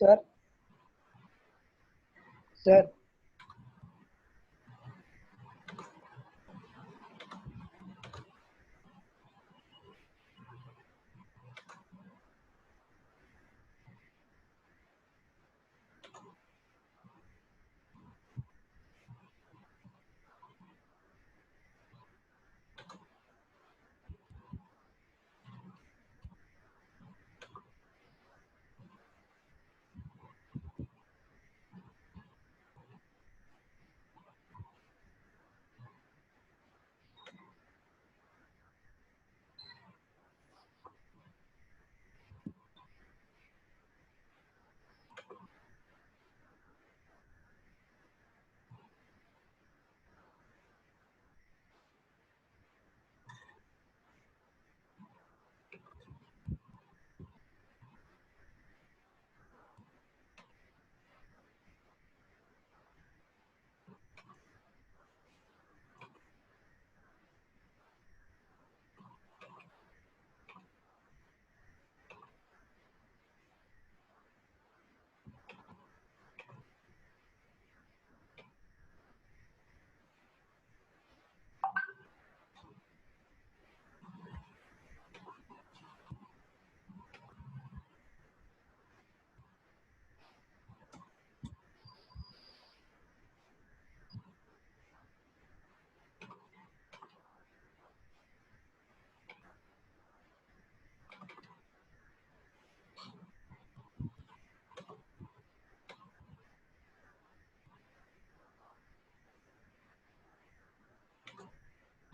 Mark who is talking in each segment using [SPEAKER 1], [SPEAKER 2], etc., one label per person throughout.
[SPEAKER 1] Sir sir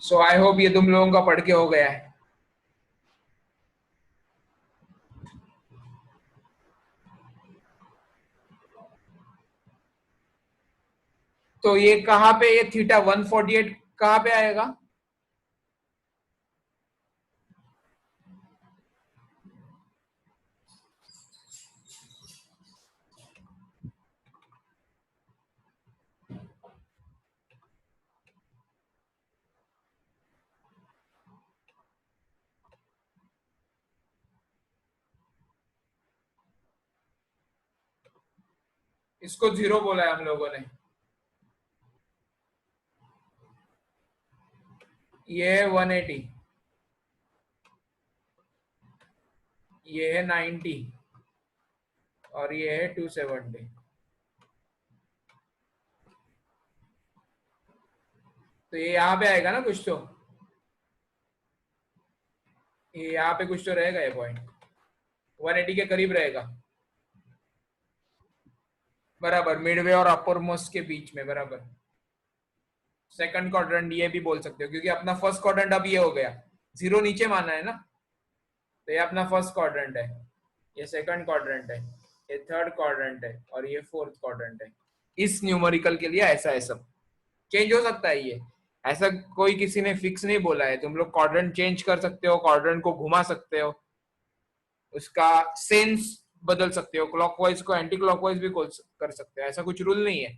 [SPEAKER 2] so I hope ये तुम लोगों का पढ़ के हो गया है। तो ये कहाँ पे, ये थीटा 148 कहाँ पे आएगा? इसको 0 बोला है हम लोगों ने। ये है 180, ये है 90 और ये है 270। तो ये यहाँ पे आएगा ना कुछ तो, ये यहाँ पे कुछ तो रहेगा, ये पॉइंट 180 के करीब रहेगा। बराबर, मिडवे और अपर मोस्ट के बीच में, बराबर। सेकंड क्वाड्रेंट ये भी बोल सकते हो, क्योंकि अपना फर्स्ट क्वाड्रेंट अब ये हो गया, 0 नीचे माना है ना, तो ये अपना फर्स्ट क्वाड्रेंट है, ये सेकंड क्वाड्रेंट है, ये थर्ड क्वाड्रेंट है और ये फोर्थ क्वाड्रेंट है। इस न्यूमेरिकल के लिए ऐसा है, सब चेंज हो सकता है ये, ऐसा कोई किसी ने फिक्स नहीं बोला है। तुम लोग क्वाड्रेंट चेंज कर सकते हो, क्वाड्रेंट को घुमा सकते हो, उसका सेंस बदल सकते हो, क्लॉकवाइज को एंटी क्लॉकवाइज भी कर सकते हो, ऐसा कुछ रूल नहीं है।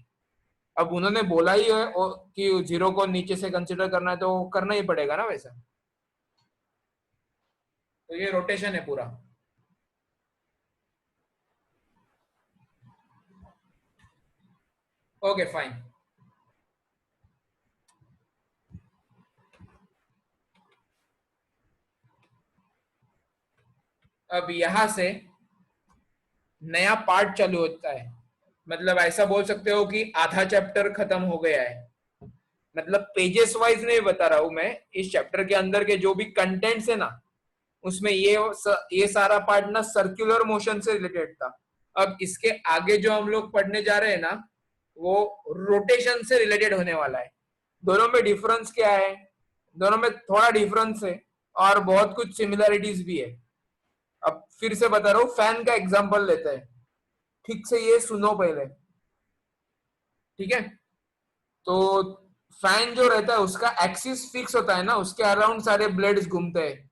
[SPEAKER 2] अब उन्होंने बोला ही है कि 0 को नीचे से कंसिडर करना है, तो करना ही पड़ेगा ना वैसा। तो ये रोटेशन है पूरा। Okay fine. अब यहां से नया पार्ट चालू होता है, मतलब ऐसा बोल सकते हो कि आधा चैप्टर खत्म हो गया है। मतलब पेजेस वाइज नहीं बता रहा हूं मैं, इस चैप्टर के अंदर के जो भी कंटेंट्स है ना, उसमें ये सारा पार्ट ना सर्कुलर मोशन से रिलेटेड था। अब इसके आगे जो हम लोग पढ़ने जा रहे हैं ना, वो रोटेशन से रिलेटेड होने वाला है। दोनों में डिफरेंस क्या है? दोनों में थोड़ा डिफरेंस है और बहुत कुछ सिमिलरिटीज भी है। अब फिर से बता रहा हूँ, फैन का एग्जांपल लेते हैं, ठीक से ये सुनो पहले, ठीक है? तो फैन जो रहता है उसका एक्सिस फिक्स होता है ना, उसके अराउंड सारे ब्लेड्स घूमते हैं।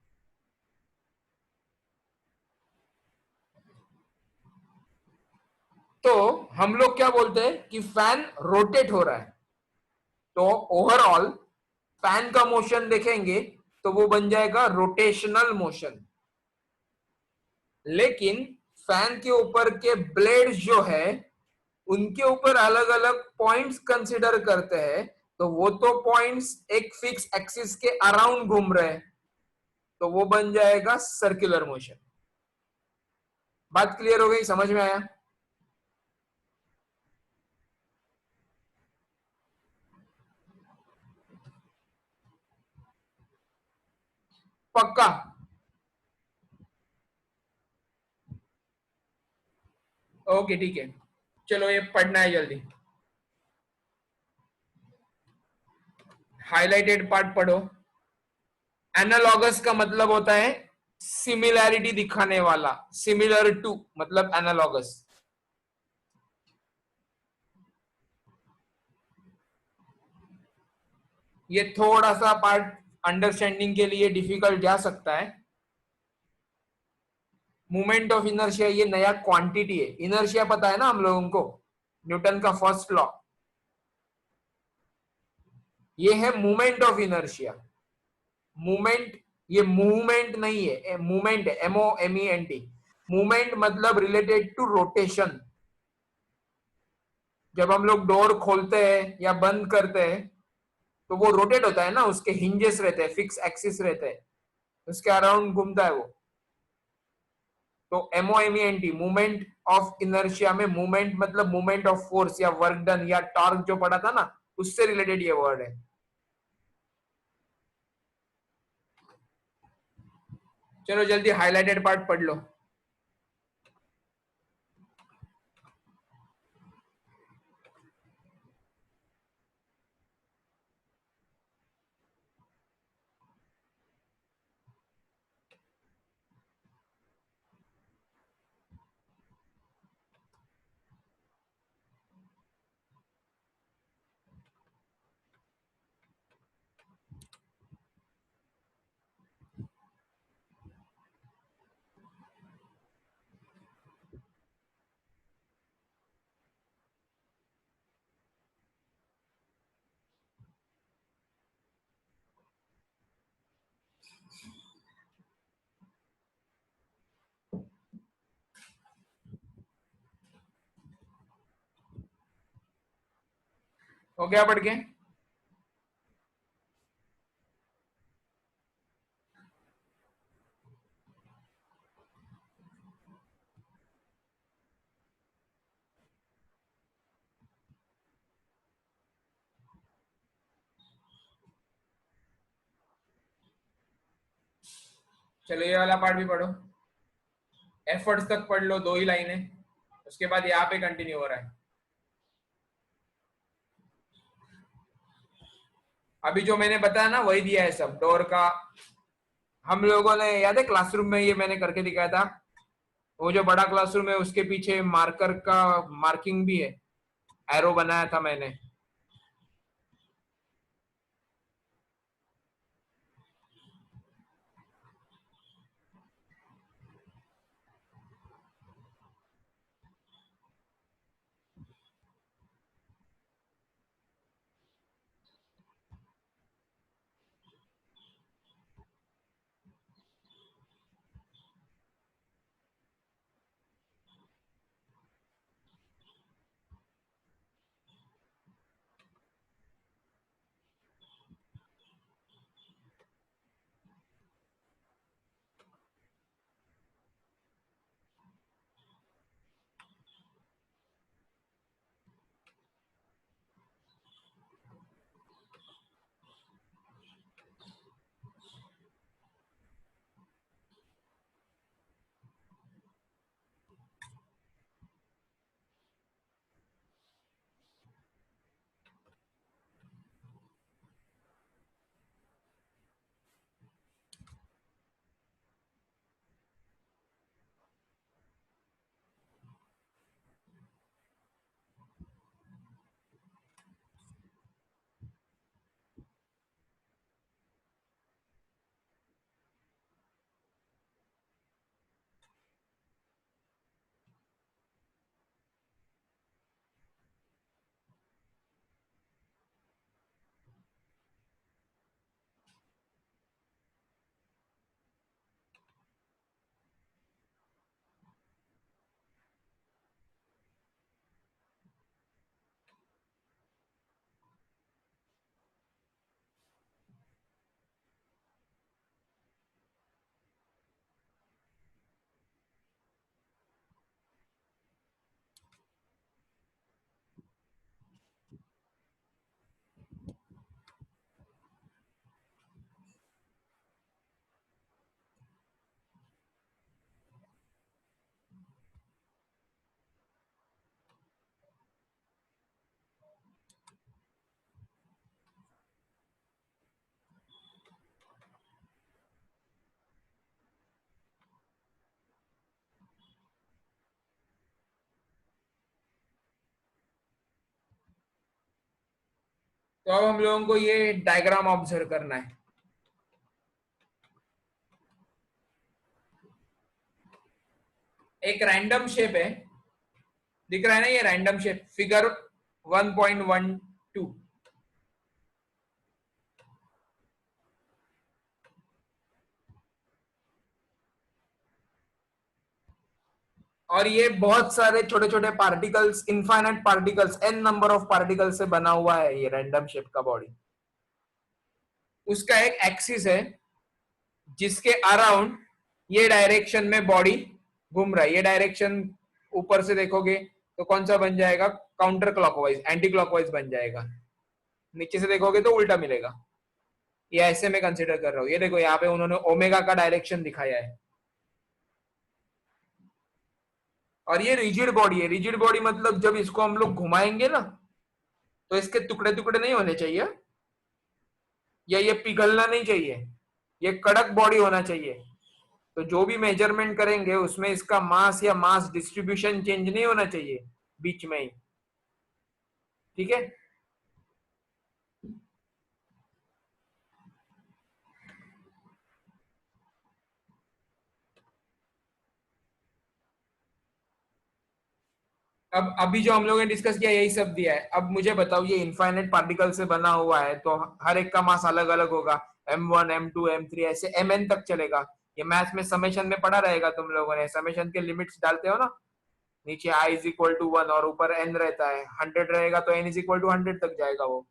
[SPEAKER 2] तो हम लोग क्या बोलते हैं कि फैन रोटेट हो रहा है। तो ओवरऑल फैन का मोशन देखेंगे तो वो बन जाएगा रोटेशनल मोशन। लेकिन फैन के ऊपर के ब्लेड जो है उनके ऊपर अलग अलग पॉइंट्स कंसिडर करते हैं, तो वो तो पॉइंट्स एक फिक्स एक्सिस के अराउंड घूम रहे हैं, तो वो बन जाएगा सर्कुलर मोशन। बात क्लियर हो गई, समझ में आया? पक्का? ओके ठीक है, चलो ये पढ़ना है जल्दी। हाइलाइटेड पार्ट पढ़ो। एनालॉगस का मतलब होता है सिमिलैरिटी दिखाने वाला, सिमिलर टू मतलब एनालॉगस। ये थोड़ा सा पार्ट अंडरस्टैंडिंग के लिए डिफिकल्ट जा सकता है। मोमेंट ऑफ इनर्शिया ये नया क्वांटिटी है। इनर्शिया पता है ना हम लोगों को, न्यूटन का फर्स्ट लॉ। ये है मोमेंट ऑफ इनर्शिया। मूवमेंट, ये मूवमेंट नहीं है, मूवमेंट है, MOMENT। मूवमेंट मतलब रिलेटेड टू रोटेशन। जब हम लोग डोर खोलते हैं या बंद करते हैं तो वो रोटेट होता है ना, उसके हिंजेस रहते हैं, फिक्स एक्सिस रहते हैं, उसके अराउंड घूमता है वो। तो MOMENT, मूवमेंट ऑफ इनर्शिया में मूवमेंट मतलब मूवमेंट ऑफ फोर्स या वर्क डन या टॉर्क जो पढ़ा था ना, उससे रिलेटेड ये वर्ड है। चलो जल्दी हाइलाइटेड पार्ट पढ़ लो। हो गया पढ़ के? चलो ये वाला पार्ट भी पढ़ो। एफर्ट्स तक पढ़ लो, 2 ही लाइनें, उसके बाद यहाँ पे कंटिन्यू हो रहा है। अभी जो मैंने बताया ना वही दिया है सब, डोर का। हम लोगों ने, याद है क्लासरूम में ये मैंने करके दिखाया था, वो जो बड़ा क्लासरूम है उसके पीछे मार्कर का मार्किंग भी है, एरो बनाया था मैंने। तो अब हम लोगों को ये डायग्राम ऑब्जर्व करना है। एक रैंडम शेप है, दिख रहा है ना, ये रैंडम शेप फिगर 1.12। और ये बहुत सारे छोटे छोटे particles, infinite particles, n number of particles से बना हुआ है ये रैंडम शेप का बॉडी। उसका एक एक्सिस है जिसके अराउंड ये डायरेक्शन में बॉडी घूम रहा है। ये डायरेक्शन ऊपर से देखोगे तो कौन सा बन जाएगा, काउंटर क्लॉकवाइज, एंटी क्लॉकवाइज बन जाएगा। नीचे से देखोगे तो उल्टा मिलेगा। ये ऐसे में कंसिडर कर रहा हूं। ये देखो यहाँ पे उन्होंने ओमेगा का डायरेक्शन दिखाया है। और ये रिजिड बॉडी है। रिजिड बॉडी मतलब जब इसको हम लोग घुमाएंगे ना तो इसके टुकड़े टुकड़े नहीं होने चाहिए, या ये पिघलना नहीं चाहिए, ये कड़क बॉडी होना चाहिए। तो जो भी मेजरमेंट करेंगे उसमें इसका मास या मास डिस्ट्रीब्यूशन चेंज नहीं होना चाहिए बीच में ही, ठीक है। अब अभी जो हम लोगों ने डिस्कस किया यही सब दिया है। अब मुझे बताओ, ये इनफाइनाइट पार्टिकल से बना हुआ है तो हर एक का मास अलग अलग होगा, m1 m2 m3 ऐसे mn तक चलेगा। ये मैथ्स में समेशन में पढ़ा रहेगा, तुम लोगों ने समेशन के लिमिट्स डालते हो ना, नीचे i इज इक्वल टू 1 और ऊपर n रहता है, 100 रहेगा तो n इज इक्वल टू 100 तक जाएगा वो।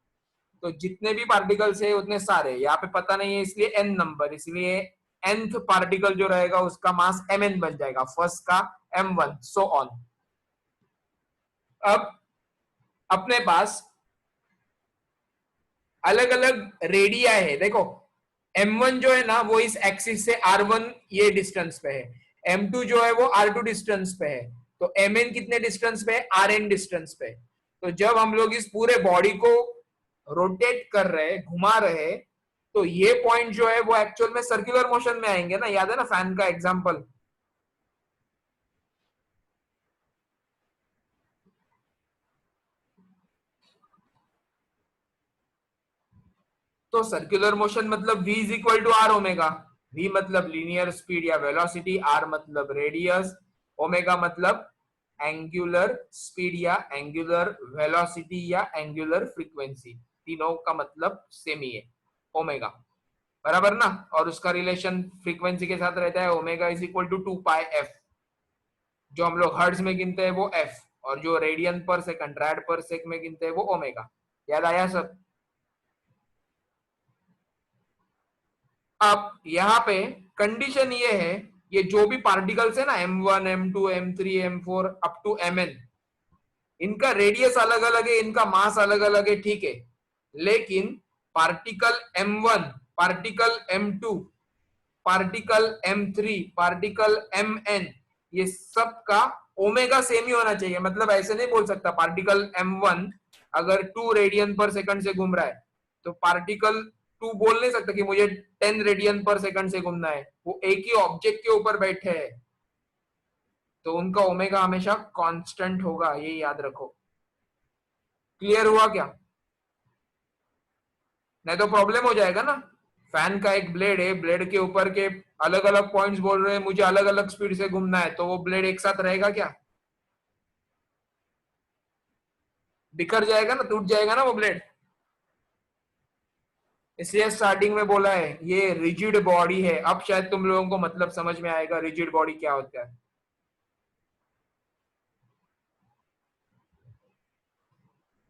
[SPEAKER 2] तो जितने भी पार्टिकल्स है उतने सारे, यहाँ पे पता नहीं है इसलिए n नंबर, इसलिए nth पार्टिकल जो रहेगा उसका मास mn बन जाएगा, फर्स्ट का m1 सो ऑन। अब अपने पास अलग अलग रेडिया है, देखो m1 जो है ना वो इस एक्सिस से r1 ये डिस्टेंस पे है, m2 जो है वो r2 डिस्टेंस पे है, तो mn कितने डिस्टेंस पे है, rn डिस्टेंस पे। तो जब हम लोग इस पूरे बॉडी को रोटेट कर रहे, घुमा रहे, तो ये पॉइंट जो है वो एक्चुअल में सर्कुलर मोशन में आएंगे ना, याद है ना फैन का एग्जांपल। तो सर्कुलर मोशन मतलब v is equal to r omega. v मतलब लीनियर स्पीड या वेलोसिटी, r मतलब रेडियस, ओमेगा मतलब एंगुलर स्पीड या एंगुलर वेलोसिटी या एंगुलर फ्रीक्वेंसी, तीनों का मतलब सेम ही है, ओमेगा, बराबर ना। और उसका रिलेशन फ्रीक्वेंसी के साथ रहता है, omega is equal to 2 pi f. जो हम लोग हर्ट्ज में गिनते हैं वो एफ, और जो रेडियन पर सेकंड, रैड पर सेक में गिनते हैं वो ओमेगा। याद आया सब। अब यहाँ पे कंडीशन ये है, ये जो भी पार्टिकल्स है ना m1 m2 m3 m4 up to mn, इनका रेडियस अलग अलग है, इनका मास अलग अलग है, ठीक है। लेकिन particle m1, particle m2, particle m3, particle mn, ये सब का ओमेगा सेम ही होना चाहिए। मतलब ऐसे नहीं बोल सकता पार्टिकल m1 अगर 2 रेडियन पर सेकंड से घूम रहा है तो पार्टिकल 2 बोल नहीं सकता कि मुझे 10 रेडियन पर सेकंड से घूमना है, वो एक ही ऑब्जेक्ट के ऊपर बैठे हैं, तो उनका ओमेगा हमेशा कांस्टेंट होगा, ये याद रखो। क्लियर हुआ क्या? नहीं तो प्रॉब्लम हो जाएगा ना। फैन का एक ब्लेड है, ब्लेड के ऊपर के अलग अलग पॉइंट्स बोल रहे हैं मुझे अलग अलग स्पीड से घूमना है, तो वो ब्लेड एक साथ रहेगा क्या? बिखर जाएगा ना, टूट जाएगा ना वो ब्लेड। इसलिए स्टार्टिंग में बोला है ये रिजिड बॉडी है। अब शायद तुम लोगों को मतलब समझ में आएगा रिजिड बॉडी क्या होता है।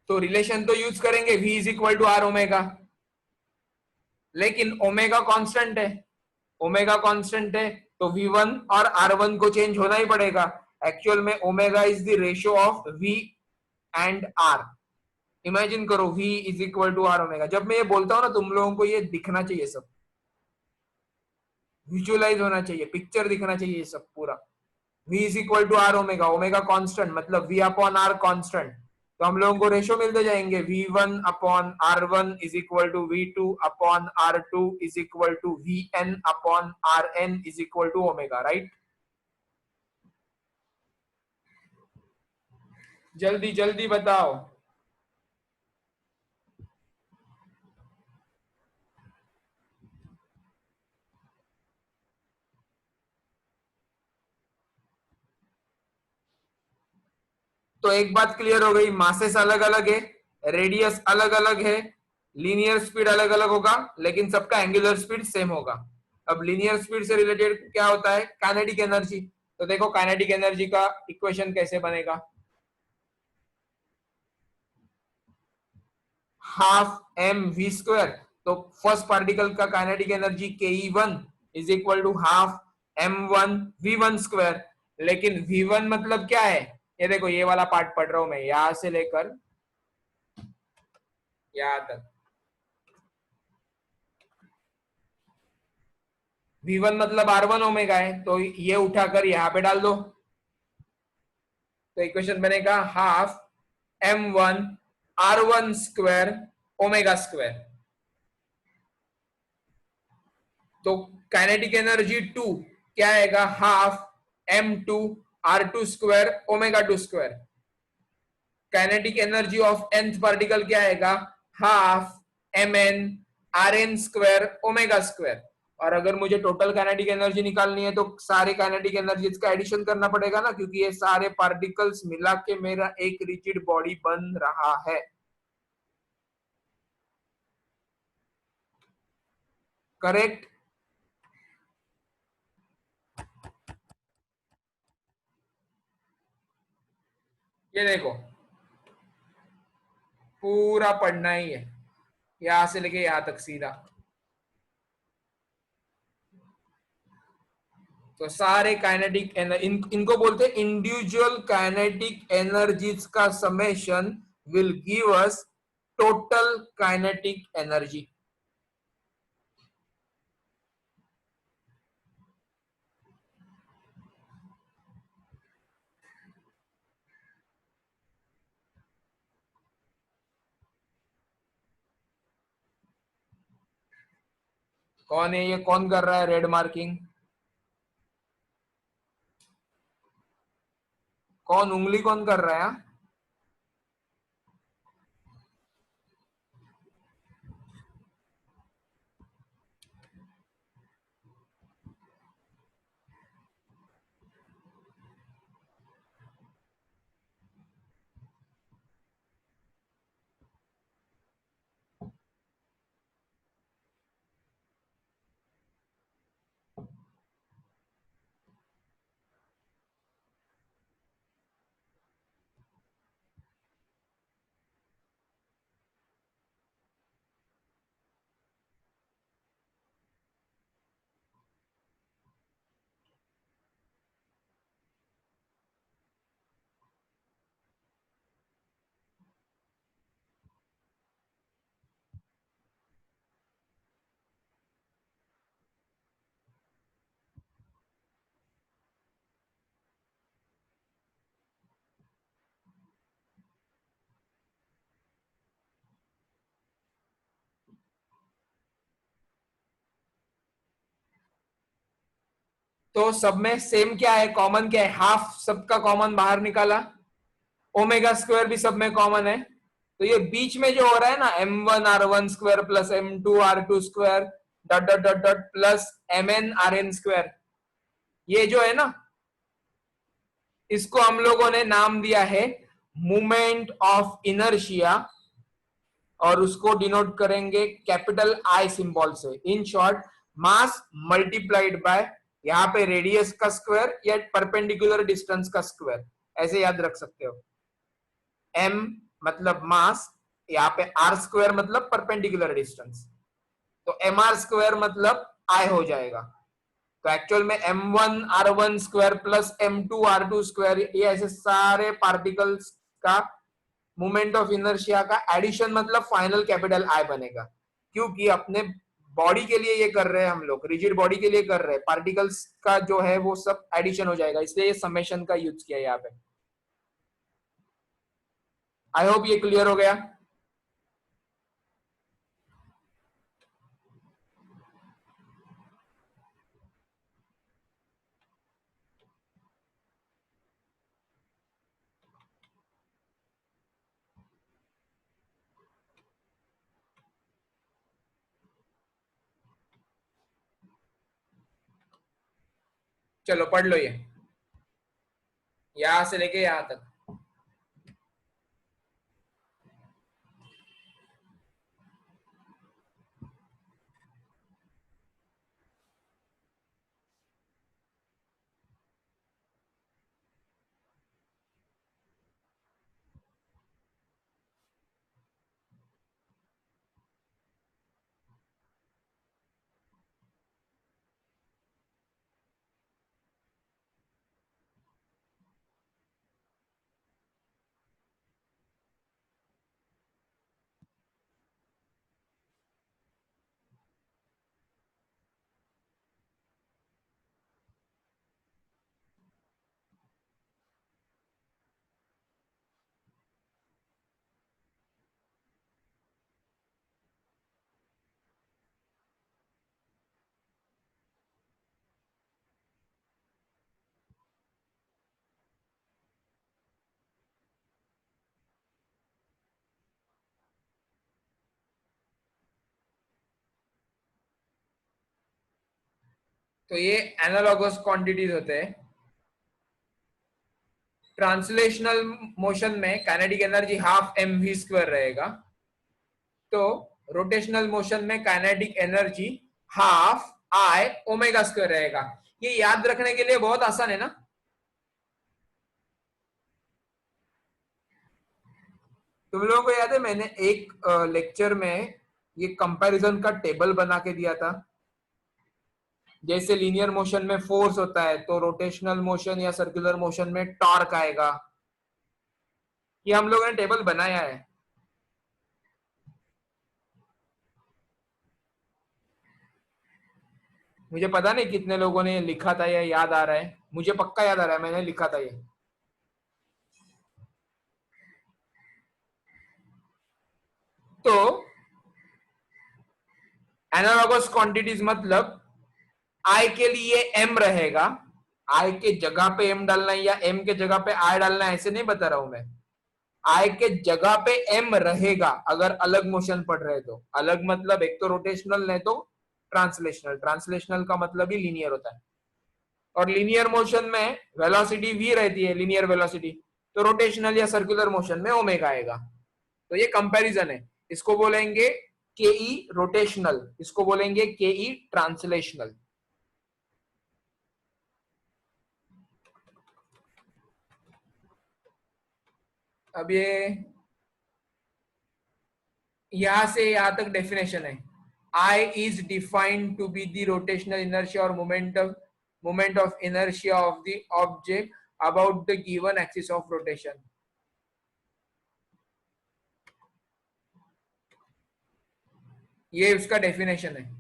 [SPEAKER 2] तो रिलेशन तो यूज करेंगे v is equal to r omega, लेकिन ओमेगा कांस्टेंट है, ओमेगा कांस्टेंट है तो v1 और r1 को चेंज होना ही पड़ेगा। एक्चुअल में omega is the ratio of v and r। Imagine करो v is equal to r omega. जब मैं ये बोलता हूं ना तुम लोगों को ये दिखना चाहिए, सब विजुअलाइज होना चाहिए, पिक्चर दिखना चाहिए सब पूरा। v is equal to r omega, omega constant मतलब v अपॉन r कांस्टेंट, तो हम लोगों को रेशियो मिलते जाएंगे, v1 upon r1 is equal to v2 upon r2 is equal to vn upon rn is equal to omega, right. जल्दी जल्दी बताओ। तो एक बात क्लियर हो गई, मासेस अलग अलग है, रेडियस अलग अलग है, लीनियर स्पीड अलग अलग होगा, लेकिन सबका एंगुलर स्पीड सेम होगा। अब लीनियर स्पीड से रिलेटेड क्या होता है, काइनेटिक एनर्जी। तो देखो काइनेटिक एनर्जी का इक्वेशन कैसे बनेगा, हाफ एम वी स्क्वायर। तो फर्स्ट पार्टिकल का kinetic energy K E one is equal to half m one v one square. लेकिन वी वन मतलब क्या है, ये देखो ये वाला पार्ट पढ़ रहा हूं मैं, यहां से लेकर यहां तक। वी वन मतलब आर वन ओमेगा है, तो ये उठाकर यहां पे डाल दो, तो इक्वेशन बनेगा half m one r one square omega square. तो काइनेटिक एनर्जी टू क्या आएगा, half m two r two square omega two square. Kinetic energy of nth particle क्या आएगा, half m n r n square omega square. और अगर मुझे total kinetic energy निकालनी है तो सारे काइनेटिक एनर्जीज का एडिशन करना पड़ेगा ना, क्योंकि ये सारे पार्टिकल्स मिला के मेरा एक रिजिड बॉडी बन रहा है। करेक्ट। ये देखो पूरा पढ़ना ही है, यहां से लेके यहां तक सीधा। तो सारे काइनेटिक इनको बोलते हैं इंडिविजुअल काइनेटिक एनर्जीज का summation will give us total kinetic energy. कौन है ये, कौन कर रहा है रेड मार्किंग, कौन उंगली कौन कर रहा है, हाँ? तो सब में सेम क्या है, कॉमन क्या है, हाफ सबका कॉमन बाहर निकाला, ओमेगा स्क्वायर भी सब में कॉमन है। तो ये बीच में जो हो रहा है ना, m one r one square plus m two r two square dot dot dot dot plus m n r n square, ये जो है ना, इसको हम लोगों ने नाम दिया है मोमेंट ऑफ इनर्शिया, और उसको डिनोट करेंगे कैपिटल आई सिंबल से। In short, mass multiplied by यहाँ पे रेडियस का स्क्वायर या परपेंडिकुलर डिस्टेंस का स्क्वायर, ऐसे याद रख सकते हो। एम मतलब मास, यहाँ पे आर स्क्वायर मतलब परपेंडिकुलर डिस्टेंस, तो एम आर स्क्वायर मतलब आई हो जाएगा। तो एक्चुअल में m one r one square plus m two r two square, ये ऐसे सारे पार्टिकल्स का मोमेंट ऑफ इनर्शिया का एडिशन मतलब फाइनल कैपिटल आई बनेगा। क्योंकि अपने बॉडी के लिए ये कर रहे हैं हम लोग, रिजिड बॉडी के लिए कर रहे हैं, पार्टिकल्स का जो है वो सब एडिशन हो जाएगा, इसलिए ये समेशन का यूज किया है यहाँ पे। आई होप ये क्लियर हो गया। चलो पढ़ लो ये, यहां से लेके यहां तक। तो ये एनालॉगस क्वांटिटीज होते हैं। ट्रांसलेशनल मोशन में kinetic energy half m v square रहेगा, तो रोटेशनल मोशन में kinetic energy half I omega square रहेगा। ये याद रखने के लिए बहुत आसान है ना। तुम लोगों को याद है मैंने एक लेक्चर में ये कंपैरिजन का टेबल बना के दिया था। जैसे लीनियर मोशन में फोर्स होता है तो रोटेशनल मोशन या सर्कुलर मोशन में टॉर्क आएगा। ये हम लोगों ने टेबल बनाया है। मुझे पता नहीं कितने लोगों ने लिखा था या याद आ रहा है, मुझे पक्का याद आ रहा है मैंने लिखा था ये। तो एनालॉगस क्वांटिटीज मतलब आई के लिए एम रहेगा, आई के जगह पे एम डालना है या एम के जगह पे आई डालना है ऐसे नहीं बता रहा हूं मैं। आई के जगह पे एम रहेगा अगर अलग मोशन पड़ रहे तो। अलग मतलब एक तो रोटेशनल नहीं तो ट्रांसलेशनल। ट्रांसलेशनल का मतलब ही लीनियर होता है। और लीनियर मोशन में वेलोसिटी वी रहती है, लीनियर वेलोसिटी, तो रोटेशनल या सर्कुलर मोशन में ओमेगा आएगा। तो ये कंपैरिजन है। इसको बोलेंगे के ई रोटेशनल, इसको बोलेंगे के ई ट्रांसलेशनल। अब ये यहां से यहां तक डेफिनेशन है। I is defined to be the rotational inertia or moment of inertia of the object about the given axis of rotation. ये उसका डेफिनेशन है।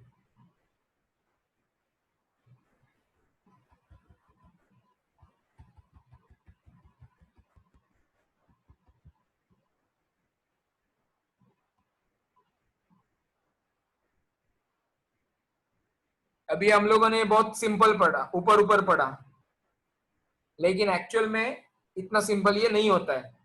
[SPEAKER 2] अभी हम लोगों ने बहुत सिंपल पढ़ा, ऊपर ऊपर पढ़ा, लेकिन एक्चुअल में इतना सिंपल ये नहीं होता है।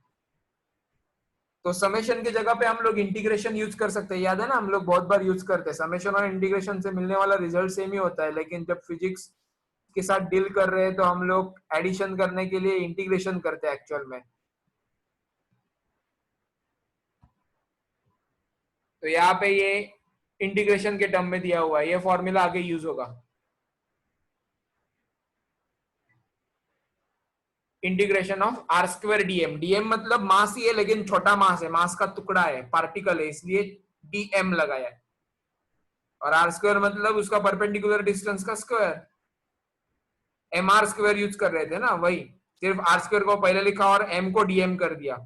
[SPEAKER 2] तो समेशन की जगह पे हम लोग इंटीग्रेशन यूज कर सकते हैं। याद है ना, हम लोग बहुत बार यूज करते हैं समेशन और इंटीग्रेशन से मिलने वाला रिजल्ट सेम ही होता है, लेकिन जब फिजिक्स के साथ डील कर रहे हैं तो हम लोग एडिशन करने के लिए इंटीग्रेशन करते हैं एक्चुअल में। तो यहाँ पे ये इंटीग्रेशन के टर्म में दिया हुआ है, ये फॉर्मूला आगे यूज होगा। Integration of r square dm. Dm मतलब मास ही है लेकिन छोटा मास है, मास का टुकड़ा है, पार्टिकल है, इसलिए डीएम लगाया है। और आर स्क्वायर मतलब उसका परपेंडिकुलर डिस्टेंस का square. M are square use कर रहे थे ना, वही सिर्फ आर स्क्वायर को पहले लिखा और एम को डीएम कर दिया।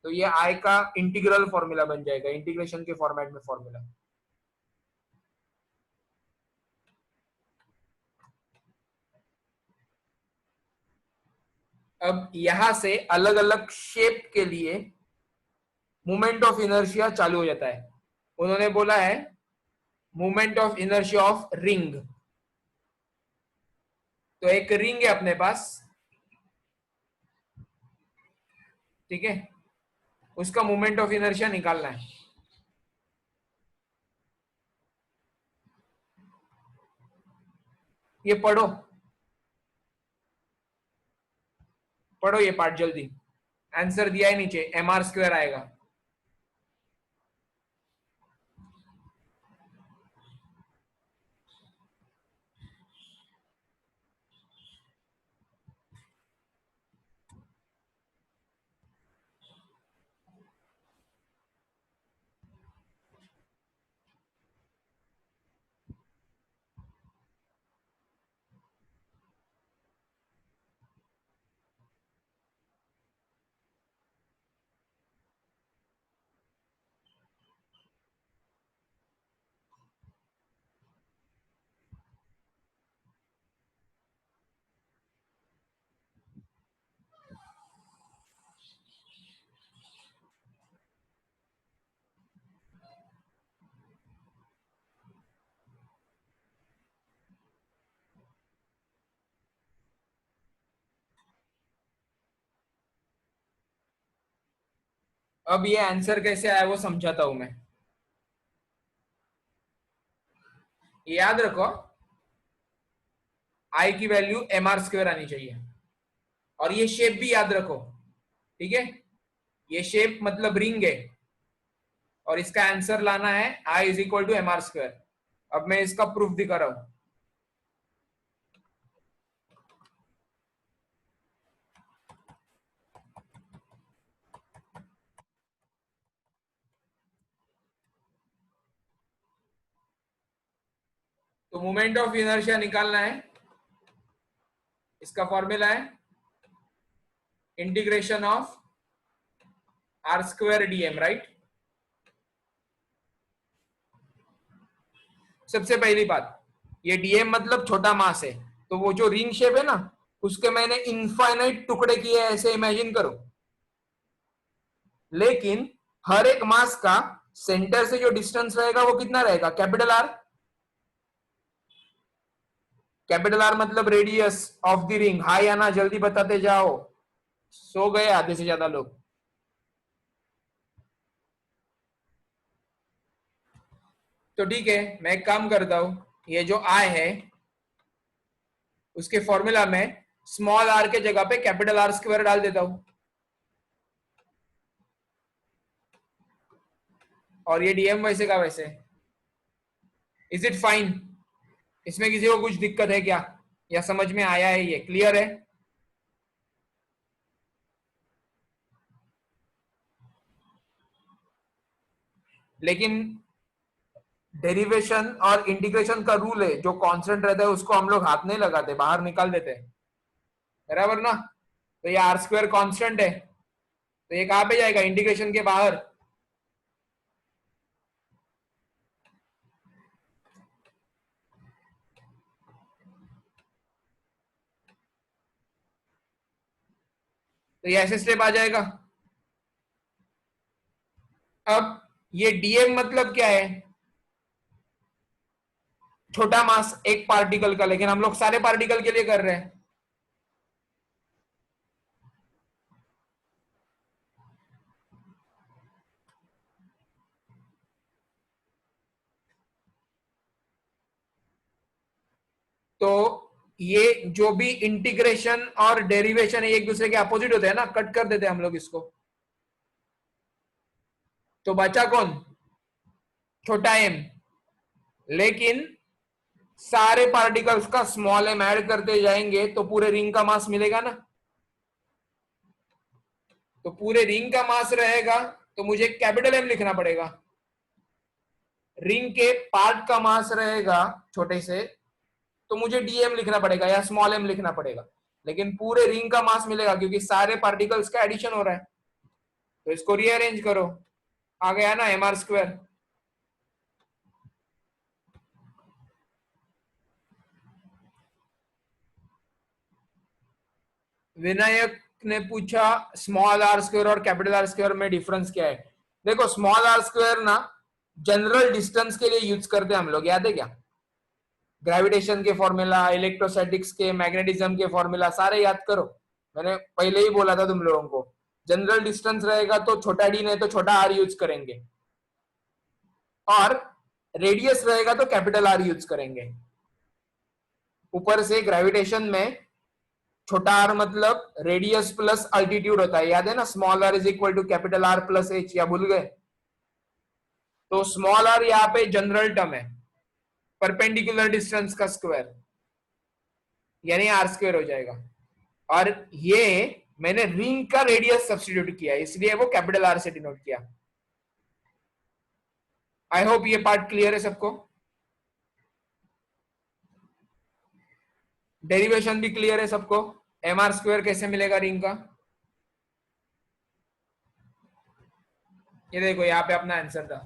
[SPEAKER 2] तो ये आई का इंटीग्रल फॉर्मूला बन जाएगा, इंटीग्रेशन के फॉर्मेट में फॉर्मूला। अब यहां से अलग अलग शेप के लिए मोमेंट ऑफ इनर्शिया चालू हो जाता है। उन्होंने बोला है moment of inertia of ring. तो एक रिंग है अपने पास, ठीक है, उसका मोमेंट ऑफ इनर्शिया निकालना है। ये पढ़ो, पढ़ो ये पार्ट जल्दी। आंसर दिया है नीचे, एम आर स्क्वायर आएगा। अब ये आंसर कैसे आया वो समझाता हूं मैं। याद रखो, आई की वैल्यू एम आर स्क्वायर आनी चाहिए। और ये शेप भी याद रखो, ठीक है, ये शेप मतलब रिंग है और इसका आंसर लाना है I is equal to M are square. अब मैं इसका प्रूफ दिखा रहा हूं। तो मोमेंट ऑफ इनर्शिया निकालना है, इसका फॉर्मूला है integration of r square dm, right. सबसे पहली बात, ये डीएम मतलब छोटा मास है, तो वो जो रिंग शेप है ना, उसके मैंने इनफाइनाइट टुकड़े किए ऐसे इमेजिन करो। लेकिन हर एक मास का सेंटर से जो डिस्टेंस रहेगा वो कितना रहेगा, कैपिटल आर। कैपिटल आर मतलब रेडियस ऑफ द रिंग। हाँ या ना जल्दी बताते जाओ, सो गए आधे से ज्यादा लोग। तो ठीक है, मैं एक काम करता हूं, ये जो आई है उसके फॉर्मूला में स्मॉल आर के जगह पे कैपिटल आर स्क्वायर डाल देता हूं, और ये डीएम वैसे का वैसे। Is it fine? इसमें किसी को कुछ दिक्कत है क्या, या समझ में आया है, ये क्लियर है? लेकिन डेरिवेशन और इंटीग्रेशन का रूल है, जो कांस्टेंट रहता है उसको हम लोग हाथ नहीं लगाते, बाहर निकाल देते हैं, बराबर ना। तो ये आर स्क्वायर कांस्टेंट है, तो ये कहां पे जाएगा, इंटीग्रेशन के बाहर। तो ये ऐसे स्टेप आ जाएगा। अब ये डीएम मतलब क्या है, छोटा मास एक पार्टिकल का, लेकिन हम लोग सारे पार्टिकल के लिए कर रहे हैं। तो ये जो भी इंटीग्रेशन और डेरिवेशन है एक दूसरे के अपोजिट होते हैं ना, कट कर देते हैं हम लोग इसको। तो बचा कौन, छोटा एम। लेकिन सारे पार्टिकल्स का स्मॉल एम ऐड करते जाएंगे तो पूरे रिंग का मास मिलेगा ना। तो पूरे रिंग का मास रहेगा, तो मुझे कैपिटल एम लिखना पड़ेगा। रिंग के पार्ट का मास रहेगा छोटे से, तो मुझे डीएम लिखना पड़ेगा या स्मॉल एम लिखना पड़ेगा। लेकिन पूरे रिंग का मास मिलेगा क्योंकि सारे पार्टिकल्स का एडिशन हो रहा है। तो इसको रीअरेंज करो, आ गया ना एम आर स्क्वायर। विनायक ने पूछा स्मॉल आर स्क्वायर और कैपिटल आर स्क्वायर में डिफरेंस क्या है। देखो स्मॉल आर स्क्वायर ना जनरल डिस्टेंस के लिए यूज करते हैं हम लोग, याद है क्या? ग्रेविटेशन के फॉर्मूला, इलेक्ट्रोस्टैटिक्स के, मैग्नेटिज्म के फॉर्मूला सारे याद करो। मैंने पहले ही बोला था तुम लोगों को, जनरल डिस्टेंस रहेगा तो छोटा डी नहीं तो छोटा आर यूज करेंगे, और रेडियस रहेगा तो कैपिटल आर यूज करेंगे। ऊपर से ग्रेविटेशन में छोटा आर मतलब रेडियस प्लस अल्टीट्यूड होता है, याद है ना, small r is equal to capital R plus h, या भूल गए? तो स्मॉल आर यहाँ पे जनरल टर्म है, परपेंडिकुलर डिस्टेंस का स्क्वायर, यानी आर स्क्वायर हो जाएगा। और ये मैंने रिंग का रेडियस सब्स्टिट्यूट किया, इसलिए वो कैपिटल आर से डिनोट किया। आई होप ये पार्ट क्लियर है सबको। डेरिवेशन भी क्लियर है सबको, एम आर स्क्वायर कैसे मिलेगा रिंग का। ये देखो यहाँ पे अपना आंसर था।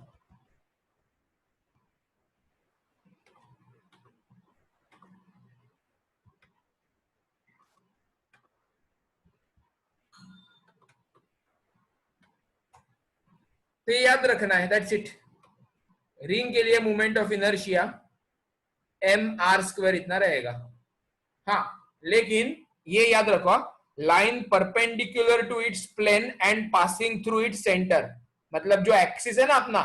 [SPEAKER 2] तो ये याद रखना है, दैट्स इट। रिंग के लिए moment of inertia m are square इतना रहेगा। हाँ, लेकिन ये याद रखो, line perpendicular to its plane and passing through its centre, मतलब जो एक्सिस है ना अपना,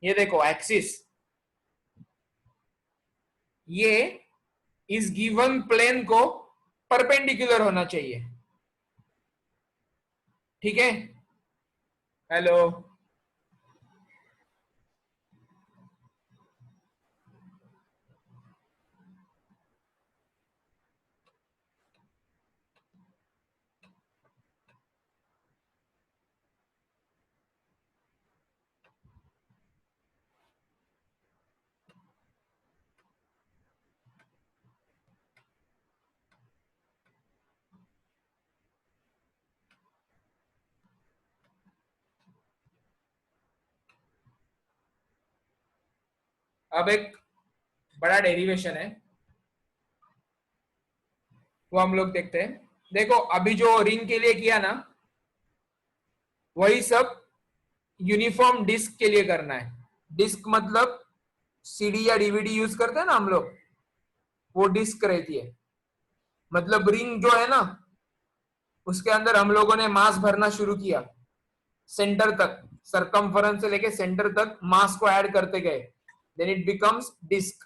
[SPEAKER 2] ये देखो एक्सिस, ये इस गिवन प्लेन को परपेंडिकुलर होना चाहिए। ठीक है, हेलो। अब एक बड़ा डेरिवेशन है, वो हम लोग देखते हैं। देखो अभी जो रिंग के लिए किया ना, वही सब यूनिफॉर्म डिस्क के लिए करना है। डिस्क मतलब सीडी या डीवीडी यूज करते हैं ना हम लोग, वो डिस्क रहती है। मतलब रिंग जो है ना, उसके अंदर हम लोगों ने मास भरना शुरू किया सेंटर तक, सरकमफरेंस से लेके सेंटर तक मास को ऐड करते गए, then it becomes disc.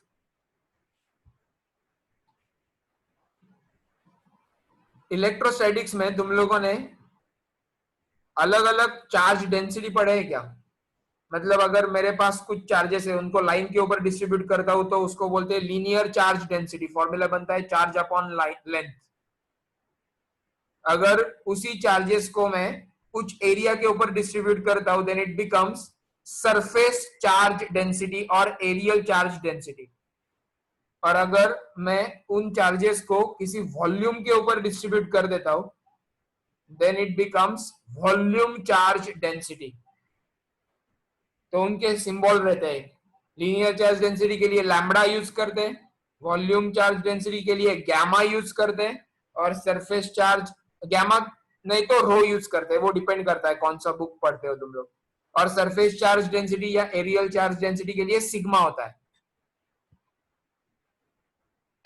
[SPEAKER 2] Electrostatics में तुम लोगों ने अलग अलग चार्ज डेंसिटी पढ़े है क्या? मतलब अगर मेरे पास कुछ चार्जेस है, उनको लाइन के ऊपर डिस्ट्रीब्यूट करता हूं तो उसको बोलते हैं लीनियर चार्ज डेंसिटी। फॉर्मूला बनता है चार्ज अपॉन लेंथ। अगर उसी चार्जेस को मैं कुछ एरिया के ऊपर डिस्ट्रीब्यूट करता हूं, then it becomes surface charge density और एरियल चार्ज डेंसिटी। और अगर मैं उन चार्जेस को किसी वॉल्यूम के ऊपर डिस्ट्रीब्यूट कर देता हूं, then it becomes volume charge density. तो उनके सिंबल रहते हैं। लीनियर चार्ज डेंसिटी के लिए लैम्बडा यूज करते हैं, वॉल्यूम चार्ज डेंसिटी के लिए गैमा यूज करते हैं, और सरफेस चार्ज गैमा नहीं तो रो यूज करते हैं, वो डिपेंड करता है कौन सा बुक पढ़ते हो तुम लोग। और सरफेस चार्ज डेंसिटी या एरियल चार्ज डेंसिटी के लिए सिग्मा होता है।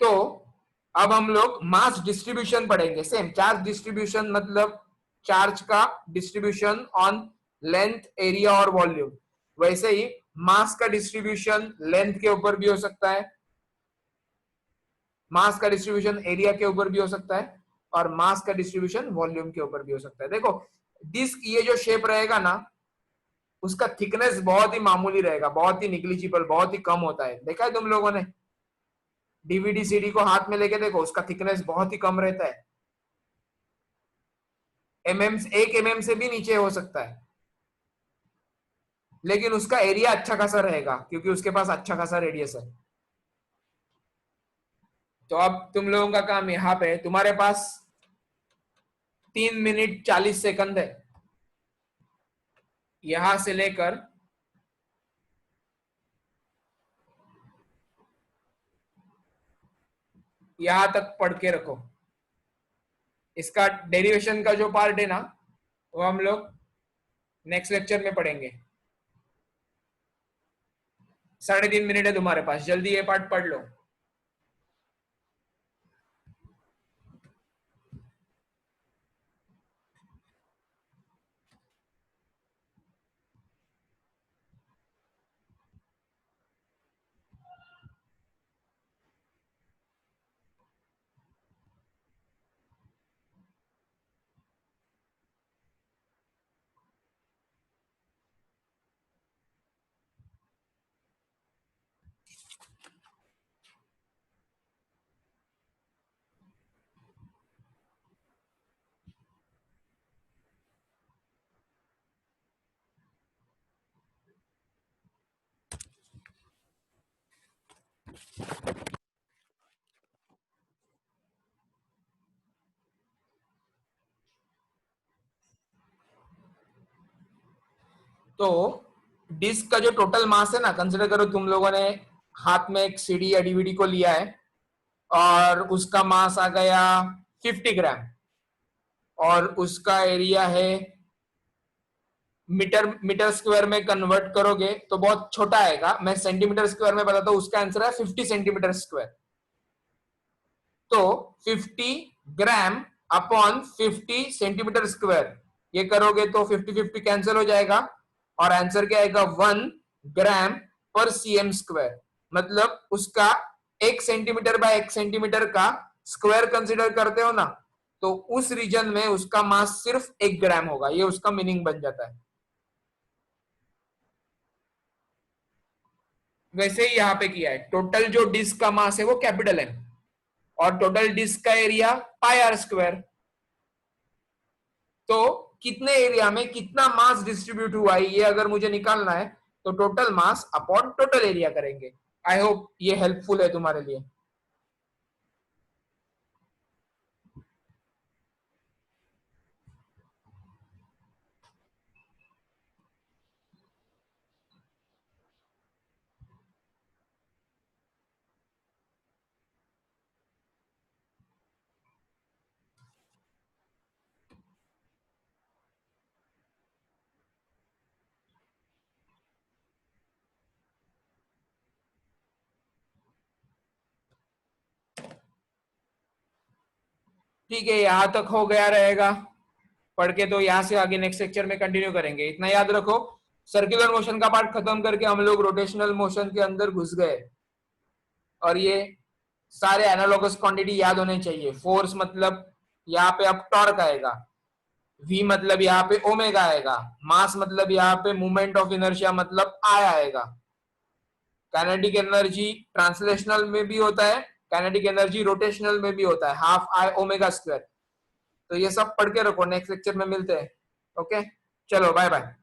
[SPEAKER 2] तो अब हम लोग मास डिस्ट्रीब्यूशन पढ़ेंगे। सेम चार्ज डिस्ट्रीब्यूशन मतलब चार्ज का डिस्ट्रीब्यूशन ऑन लेंथ, एरिया और वॉल्यूम। वैसे ही मास का डिस्ट्रीब्यूशन लेंथ के ऊपर भी हो सकता है, मास का डिस्ट्रीब्यूशन एरिया के ऊपर भी हो सकता है, और मास का डिस्ट्रीब्यूशन वॉल्यूम के ऊपर भी हो सकता है। देखो डिस्क ये जो शेप रहेगा ना, उसका थिकनेस बहुत ही मामूली रहेगा, बहुत ही निग्लिजिबल, बहुत ही कम होता है। देखा है तुम लोगों ने? डीवीडी सीडी को हाथ में लेके देखो, उसका थिकनेस बहुत ही कम रहता है। एक एमएम से भी नीचे हो सकता है, लेकिन उसका एरिया अच्छा खासा रहेगा क्योंकि उसके पास अच्छा खासा रेडियस है। तो अब तुम लोगों का काम यहाँ पे, तुम्हारे पास 3 मिनट 40 सेकंड है, यहां से लेकर यहां तक पढ़ के रखो। इसका डेरिवेशन का जो पार्ट है ना, वो हम लोग नेक्स्ट लेक्चर में पढ़ेंगे। 3.5 मिनट है तुम्हारे पास, जल्दी ये पार्ट पढ़ लो। तो डिस्क का जो टोटल मास है ना, कंसिडर करो तुम लोगों ने हाथ में एक सीडी या डीवीडी को लिया है और उसका मास आ गया 50 ग्राम, और उसका एरिया है मीटर मीटर स्क्वायर में कन्वर्ट करोगे तो बहुत छोटा आएगा। मैं सेंटीमीटर स्क्वायर में बताता हूं, उसका आंसर है 50 सेंटीमीटर स्क्वायर। तो 50 ग्राम अपॉन 50 सेंटीमीटर स्क्वायर, ये करोगे तो 50-50 कैंसिल हो जाएगा, और आंसर क्या आएगा 1 ग्राम पर सीएम स्क्वायर। मतलब उसका 1 सेंटीमीटर बाय 1 सेंटीमीटर का स्क्वायर कंसिडर करते हो ना, तो उस रीजन में उसका मास सिर्फ 1 ग्राम होगा, ये उसका मीनिंग बन जाता है। वैसे ही यहाँ पे किया है, टोटल जो डिस्क का मास है वो कैपिटल एम, और टोटल डिस्क का एरिया पाई आर स्क्वायर। तो कितने एरिया में कितना मास डिस्ट्रीब्यूट हुआ है ये अगर मुझे निकालना है, तो total mass upon total area करेंगे। आई होप ये हेल्पफुल है तुम्हारे लिए। ठीक है, यहां तक हो गया रहेगा पढ़ के, तो यहां से आगे नेक्स्ट लेक्चर में कंटिन्यू करेंगे। इतना याद रखो, सर्कुलर मोशन का पार्ट खत्म करके हम लोग रोटेशनल मोशन के अंदर घुस गए, और ये सारे एनालॉगस क्वांटिटी याद होने चाहिए। फोर्स मतलब यहाँ पे अब टॉर्क आएगा, v मतलब यहाँ पे ओमेगा आएगा, मास मतलब यहाँ पे मूवमेंट ऑफ इनर्शिया मतलब आई आएगा। काइनेटिक एनर्जी ट्रांसलेशनल में भी होता है, काइनेटिक एनर्जी रोटेशनल में भी होता है, हाफ आई ओमेगा स्क्वायर। तो ये सब पढ़ के रखो, नेक्स्ट लेक्चर में मिलते हैं। ओके, चलो बाय बाय।